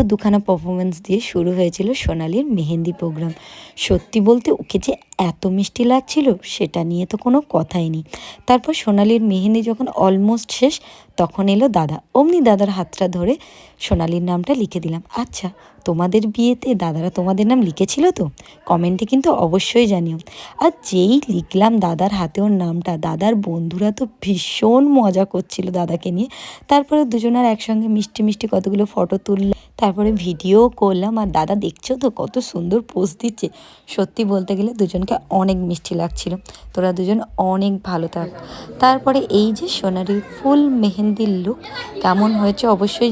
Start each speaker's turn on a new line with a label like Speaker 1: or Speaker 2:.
Speaker 1: দুখানা পারফরমেন্স দিয়ে শুরু হয়েছিল সোনালির মেহেন্দি প্রোগ্রাম। সত্যি বলতে ওকে যে এত মিষ্টি লাগছিল সেটা নিয়ে তো কোনো কথাই নেই। তারপর সোনালির মেহেন্দি যখন অলমোস্ট শেষ, তখন এলো দাদা। অমনি দাদার হাতটা ধরে সোনালির নামটা লিখে দিলাম। আচ্ছা, তোমাদের বিয়েতে দাদারা তোমাদের নাম লিখেছিল তো? কমেন্টে কিন্তু অবশ্যই জানিও। আর যেই লিখলাম দাদার হাতে ওর নামটা, দাদার বন্ধুরা তো ভীষণ মজা করছিল দাদাকে নিয়ে। তারপরে দুজনের একসঙ্গে মিষ্টি মিষ্টি কতগুলো ফটো তুললাম, তারপরে ভিডিও করলাম। আর দাদা দেখছো তো কত সুন্দর পোজ দিচ্ছে। সত্যি বলতে গেলে দুজনকে অনেক মিষ্টি লাগছিল। তোরা দুজন অনেক ভালো থাক। তারপরে এই যে সোনালির ফুল মেহেন্দির লুক কেমন হয়েছে অবশ্যই